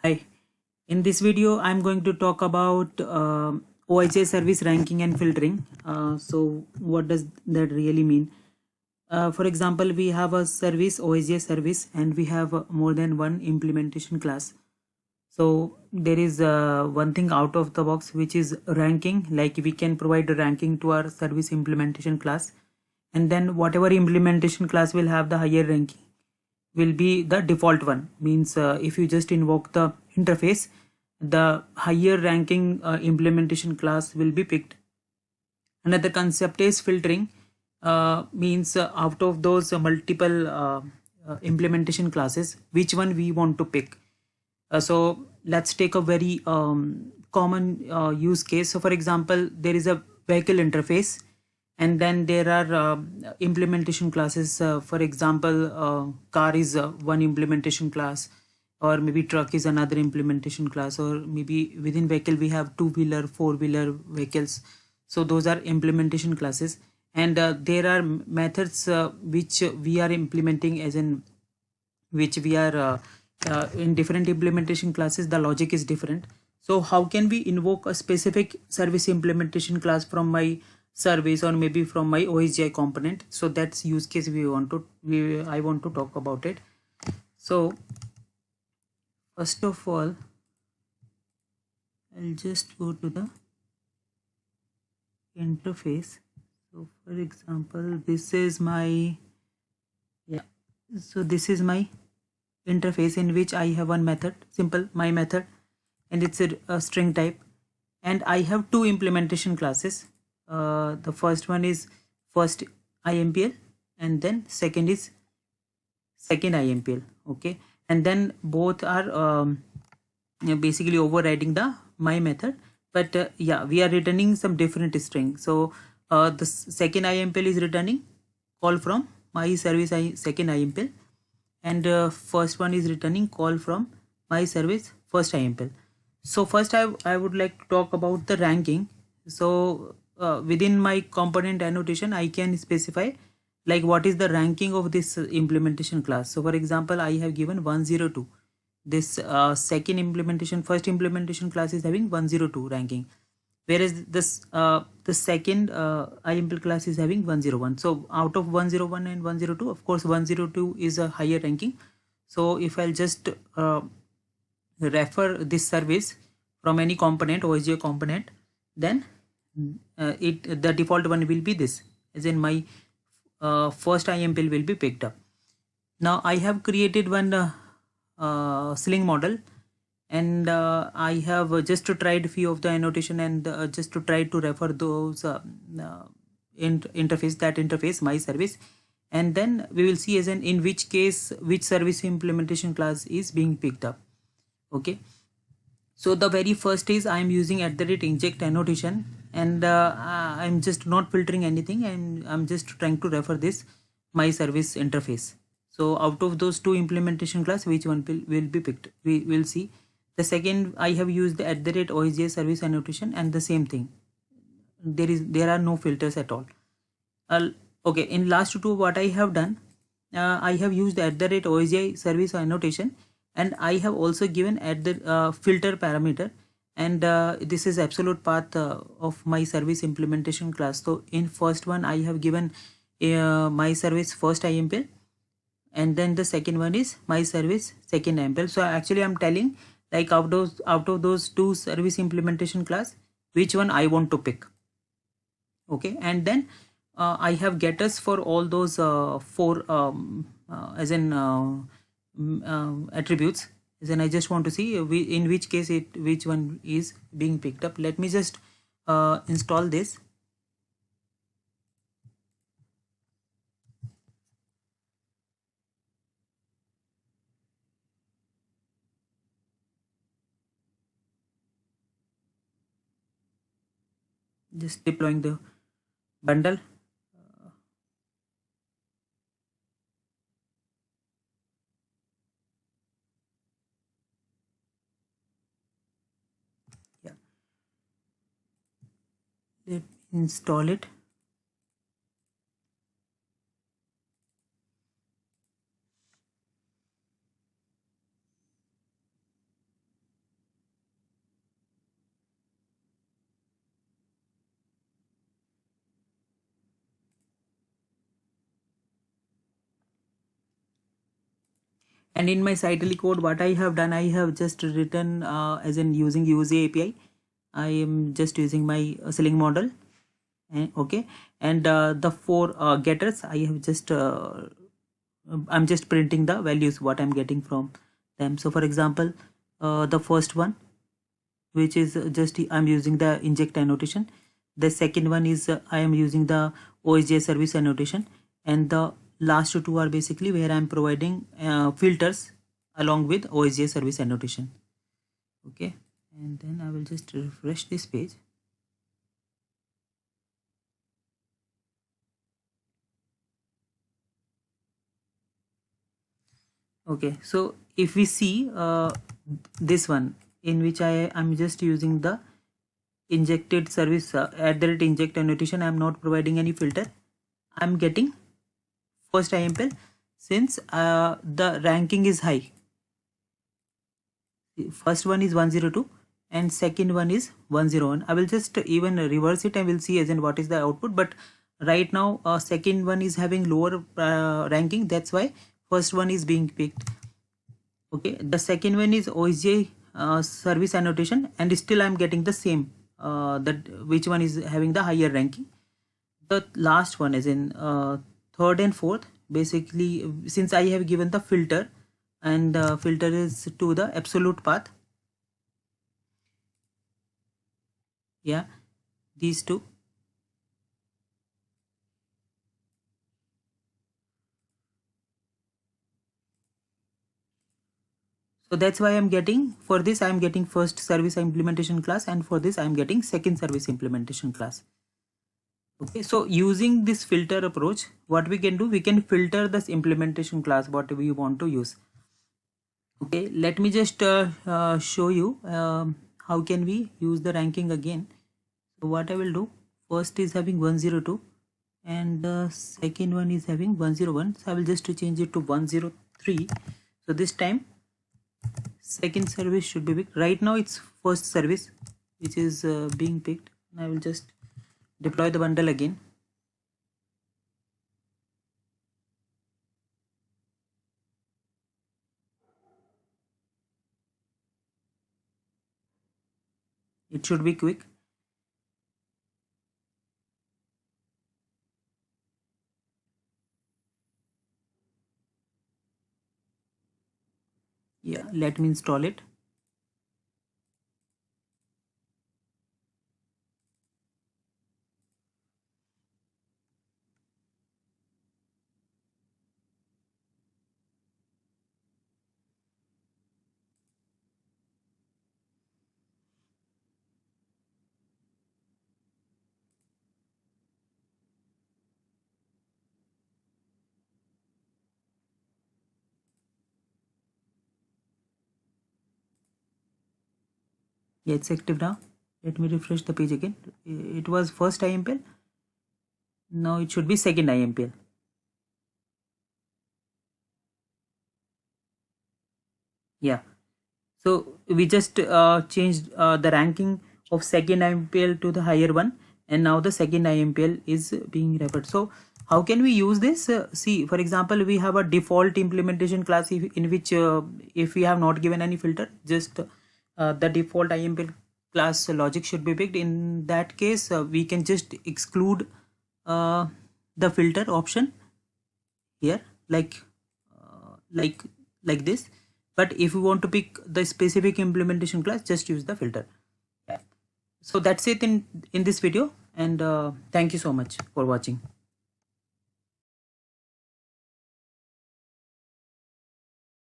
Hi, in this video I'm going to talk about OHA service ranking and filtering. So what does that really mean? For example, we have a service, OHA service, and we have more than one implementation class. So there is one thing out of the box, which is ranking. Like we can provide a ranking to our service implementation class, and then whatever implementation class will have the higher ranking will be the default one. Means if you just invoke the interface, the higher ranking implementation class will be picked. Another concept is filtering. Means out of those multiple implementation classes, which one we want to pick. So let's take a very common use case. So for example, there is a vehicle interface, and then there are implementation classes. For example, car is one implementation class, or maybe truck is another implementation class, or maybe within vehicle we have two-wheeler, four-wheeler vehicles. So those are implementation classes, and there are methods which we are implementing, as in which we are in different implementation classes. The logic is different. So how can we invoke a specific service implementation class from my service, or maybe from my OSGI component? So that's use case I want to talk about it. So first of all, I'll just go to the interface. So for example, this is my this is my interface, in which I have one method, simple my method, and it's a string type, and I have two implementation classes. The first one is first IMPL, and then second is second IMPL. Okay, and then both are basically overriding the my method, but yeah, we are returning some different string. So the second IMPL is returning call from my service second IMPL, and first one is returning call from my service first IMPL. So first I would like to talk about the ranking. So within my component annotation, I can specify like what is the ranking of this implementation class. So for example, I have given 102. This first implementation class is having 102 ranking, whereas this the second IMPL class is having 101. So out of 101 and 102, of course 102 is a higher ranking. So if I'll just refer this service from any component, OSGI component, then the default one will be this, as in my first IMPL will be picked up. Now I have created one Sling model, and I have just tried few of the annotation, and just to try to refer those interface my service, and then we will see as in which case which service implementation class is being picked up. Okay, so the very first is I am using @inject annotation, and I'm just not filtering anything, and I'm just trying to refer this my service interface. So out of those two implementation class, which one will be picked, we will see. The second, I have used the @OSGI service annotation, and the same thing, there are no filters at all. Okay, in last two, what I have done, I have used the @OSGI service annotation, and I have also given at the filter parameter, and this is absolute path of my service implementation class. So in first one, I have given my service first IMPL, and then the second one is my service second IMPL. So actually I'm telling like out of those two service implementation class, which one I want to pick. Okay, and then I have getters for all those four as in attributes, as in I just want to see in which case which one is being picked up. Let me just install this. Just deploying the bundle. Yeah, let me install it. And in my Cytally code, what I have done, I have just written as in using USE API. I am just using my Sling model. Okay, and the four getters, I have just I'm just printing the values what I'm getting from them. So for example, the first one, which is just I'm using the inject annotation. The second one is I am using the OSJ service annotation, and the last two are basically where I'm providing filters along with OSJ service annotation. Okay, and then I will just refresh this page. Okay, so if we see this one, in which I'm just using the injected service at the inject annotation, I'm not providing any filter. I'm getting first IMPL since the ranking is high. First one is 102 and second one is 101. I will just even reverse it and we'll see as in what is the output. But right now second one is having lower ranking. That's why first one is being picked. Okay, the second one is OSJ service annotation, and still I'm getting the same that which one is having the higher ranking. The last one is in third and fourth. Basically, since I have given the filter, and filter is to the absolute path. Yeah, these two. So that's why I'm getting, for this I'm getting first service implementation class, and for this I'm getting second service implementation class. Okay, so using this filter approach, what we can do, we can filter this implementation class what we want to use. Okay, let me just show you how can we use the ranking again. So what I will do, first is having 102 and the second one is having 101. So I will just change it to 103. So this time second service should be picked. Right now it's first service which is being picked. I will just deploy the bundle again. It should be quick. Yeah, let me install it. Yeah, it's active now. Let me refresh the page again. It was first IMPL. Now it should be second IMPL. Yeah. So we just changed the ranking of second IMPL to the higher one, and now the second IMPL is being referred. So how can we use this? See, for example, we have a default implementation class in which if we have not given any filter, just the default IMPL class logic should be picked. In that case, we can just exclude the filter option here, like like this. But if you want to pick the specific implementation class, just use the filter. Yeah. So that's it in this video, and thank you so much for watching.